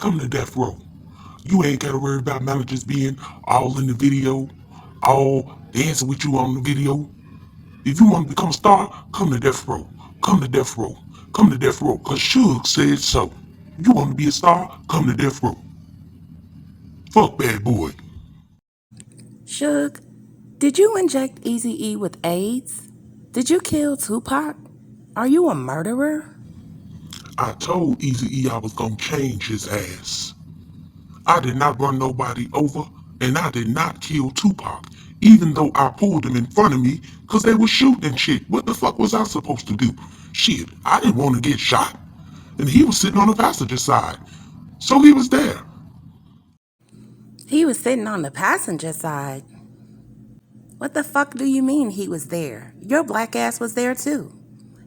come to death row. You ain't gotta worry about managers being all in the video, all dancing with you on the video. If you want to become a star, come to death row. Come to death row. Come to death row. Cause Suge said so. You want to be a star? Come to death row. Fuck bad boy. Suge, did you inject Eazy-E with AIDS? Did you kill Tupac? Are you a murderer? I told Eazy-E I was gonna change his ass. I did not run nobody over, and I did not kill Tupac, even though I pulled him in front of me because they were shooting and shit. What the fuck was I supposed to do? Shit, I didn't want to get shot. And he was sitting on the passenger side, so he was there. He was sitting on the passenger side. What the fuck do you mean he was there? Your black ass was there too.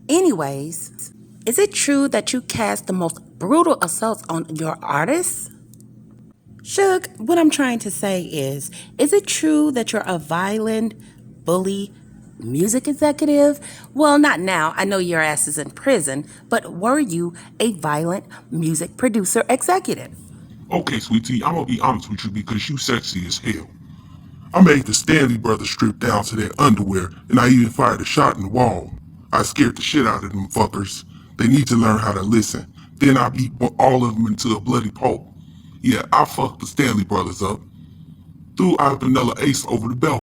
Anyways, is it true that you cast the most brutal assaults on your artists? Suge, what I'm trying to say is it true that you're a violent, bully music executive? Well, not now. I know your ass is in prison, but were you a violent music producer executive? Okay, sweetie, I'm gonna be honest with you because you sexy as hell. I made the Stanley brothers strip down to their underwear, and I even fired a shot in the wall. I scared the shit out of them fuckers. They need to learn how to listen. Then I beat all of them into a bloody pulp. Yeah, I fucked the Stanley brothers up. Threw out Vanilla Ace over the belt.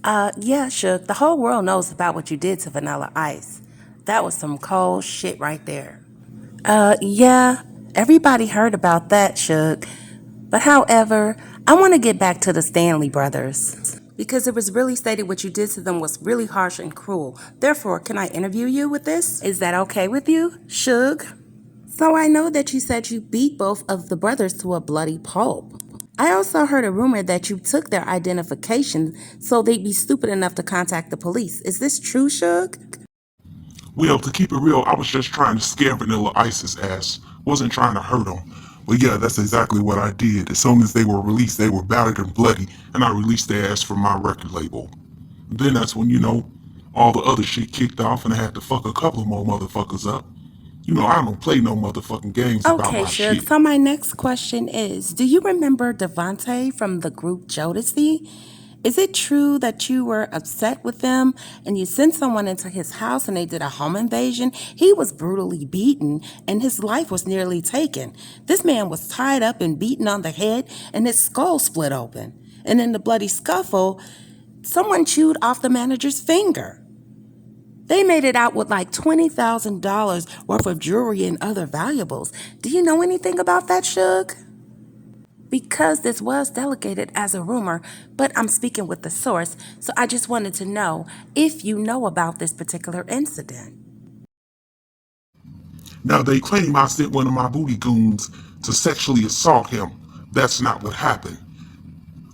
Yeah, Suge, the whole world knows about what you did to Vanilla Ice. That was some cold shit right there. Yeah, everybody heard about that, Suge. But however, I want to get back to the Stanley brothers. Because it was really stated what you did to them was really harsh and cruel. Therefore, can I interview you with this? Is that okay with you, Suge? So I know that you said you beat both of the brothers to a bloody pulp. I also heard a rumor that you took their identification so they'd be stupid enough to contact the police. Is this true, Suge? Well, to keep it real, I was just trying to scare Vanilla Ice's ass. Wasn't trying to hurt him. But yeah, that's exactly what I did. As soon as they were released, they were battered and bloody, and I released their ass from my record label. Then that's when, all the other shit kicked off and I had to fuck a couple more motherfuckers up. I don't play no motherfucking games about Okay, my Suge. shit. So my next question is, do you remember Devontae from the group Jodeci? Is it true that you were upset with them and you sent someone into his house and they did a home invasion? He was brutally beaten and his life was nearly taken. This man was tied up and beaten on the head and his skull split open. And in the bloody scuffle, someone chewed off the manager's finger. They made it out with like $20,000 worth of jewelry and other valuables. Do you know anything about that, Suge? Because this was delegated as a rumor, but I'm speaking with the source, so I just wanted to know if you know about this particular incident. Now they claim I sent one of my booty goons to sexually assault him. That's not what happened.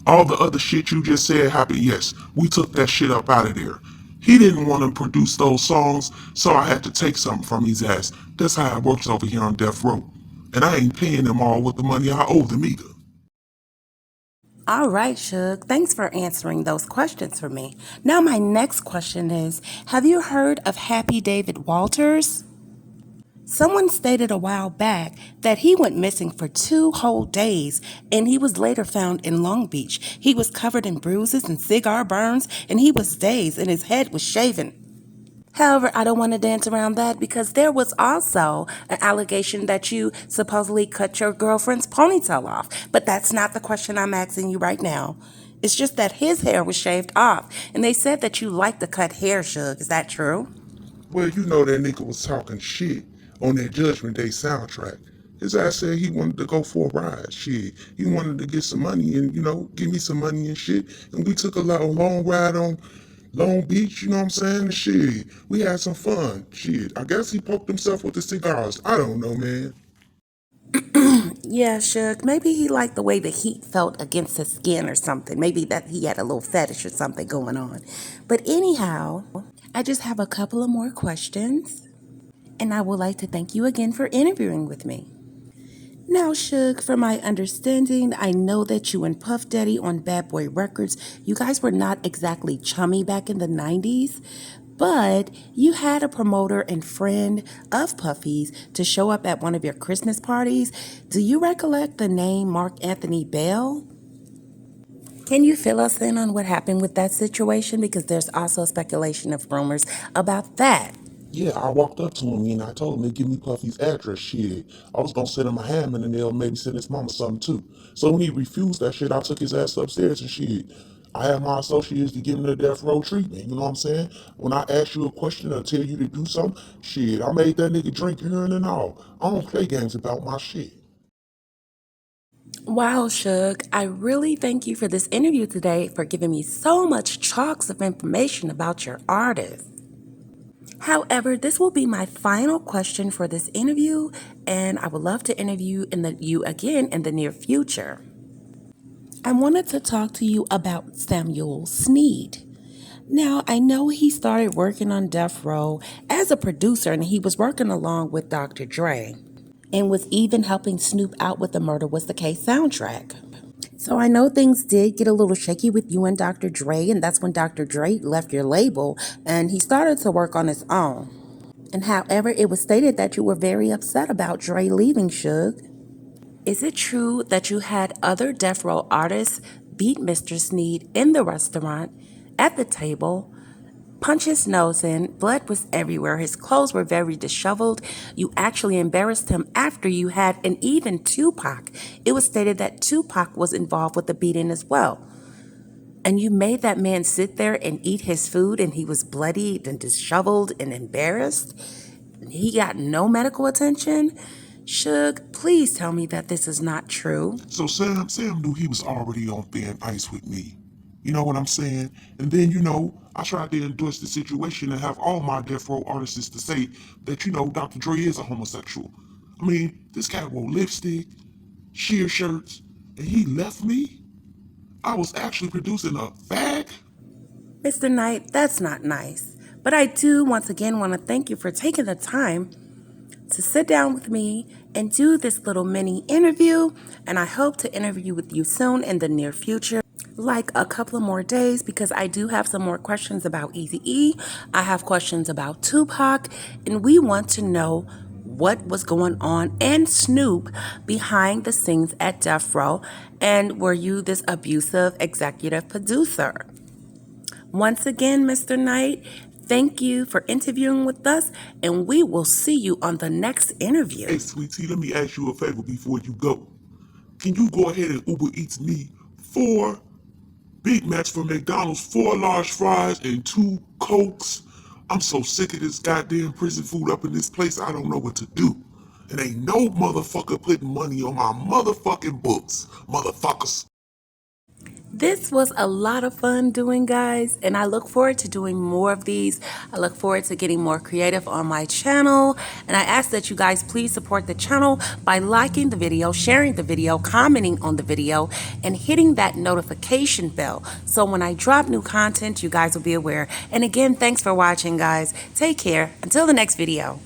All the other shit you just said happened, yes. We took that shit up out of there. He didn't want to produce those songs, so I had to take something from his ass. That's how it works over here on Death Row. And I ain't paying them all with the money I owe them either. All right, Suge, thanks for answering those questions for me. Now, my next question is, have you heard of Happy David Walters? Someone stated a while back that he went missing for 2 whole days and he was later found in Long Beach. He was covered in bruises and cigar burns and he was dazed and his head was shaven. However, I don't want to dance around that because there was also an allegation that you supposedly cut your girlfriend's ponytail off. But that's not the question I'm asking you right now. It's just that his hair was shaved off and they said that you like to cut hair, Suge. Is that true? Well, that nigga was talking shit on that Judgment Day soundtrack. His ass said he wanted to go for a ride. Shit. He wanted to get some money and, give me some money and shit. And we took a long ride on Long Beach, you know what I'm saying? Shit. We had some fun. Shit. I guess he poked himself with the cigars. I don't know, man. Yeah, Suge. Maybe he liked the way the heat felt against his skin or something. Maybe that he had a little fetish or something going on. But anyhow, I just have a couple of more questions. And I would like to thank you again for interviewing with me. Now, Suge, from my understanding, I know that you and Puff Daddy on Bad Boy Records, you guys were not exactly chummy back in the 90s, But you had a promoter and friend of Puffy's to show up at one of your Christmas parties. Do you recollect the name Mark Anthony Bell? Can you fill us in on what happened with that situation? Because there's also speculation of rumors about that. Yeah, I walked up to him and I told him to give me Puffy's address. Shit, I was gonna send him a ham in the nail, maybe send his mama something too. So when he refused that shit, I took his ass upstairs and shit. I had my associates to give him the death row treatment. You know what I'm saying? When I ask you a question or tell you to do something, shit, I made that nigga drink urine and all. I don't play games about my shit. Wow, Suge, I really thank you for this interview today, for giving me so much chunks of information about your artist. However, this will be my final question for this interview, and I would love to interview you again in the near future. I wanted to talk to you about Samuel Sneed. Now, I know he started working on Death Row as a producer, and he was working along with Dr. Dre, and was even helping Snoop out with the Murder Was the Case soundtrack. So I know things did get a little shaky with you and Dr. Dre, and that's when Dr. Dre left your label and he started to work on his own. And however, it was stated that you were very upset about Dre leaving, Suge. Is it true that you had other Death Row artists beat Mr. Sneed in the restaurant, at the table, punch his nose in, blood was everywhere, his clothes were very disheveled, you actually embarrassed him after you had, and even Tupac. It was stated that Tupac was involved with the beating as well. And you made that man sit there and eat his food, and he was bloodied and disheveled and embarrassed. He got no medical attention. Suge, please tell me that this is not true. So Sam knew he was already on thin ice with me. You know what I'm saying? And then, I tried to endorse the situation and have all my death row artists to say that, Dr. Dre is a homosexual. I mean, this cat wore lipstick, sheer shirts, and he left me? I was actually producing a fag? Mr. Knight, that's not nice. But I do once again want to thank you for taking the time to sit down with me and do this little mini interview. And I hope to interview with you soon in the near future, like a couple of more days, because I do have some more questions about Eazy-E. I have questions about Tupac, and we want to know what was going on and Snoop behind the scenes at Death Row, and were you this abusive executive producer? Once again, Mr. Knight, thank you for interviewing with us, and we will see you on the next interview. Hey, sweetie, let me ask you a favor before you go. Can you go ahead and Uber Eats me 4 Big Macs from McDonald's, 4 large fries, and 2 Cokes? I'm so sick of this goddamn prison food up in this place, I don't know what to do. And ain't no motherfucker putting money on my motherfucking books, motherfuckers. This was a lot of fun doing, guys, and I look forward to doing more of these. I look forward to getting more creative on my channel, and I ask that you guys please support the channel by liking the video, sharing the video, commenting on the video, and hitting that notification bell so when I drop new content, you guys will be aware. And again, thanks for watching, guys. Take care. Until the next video.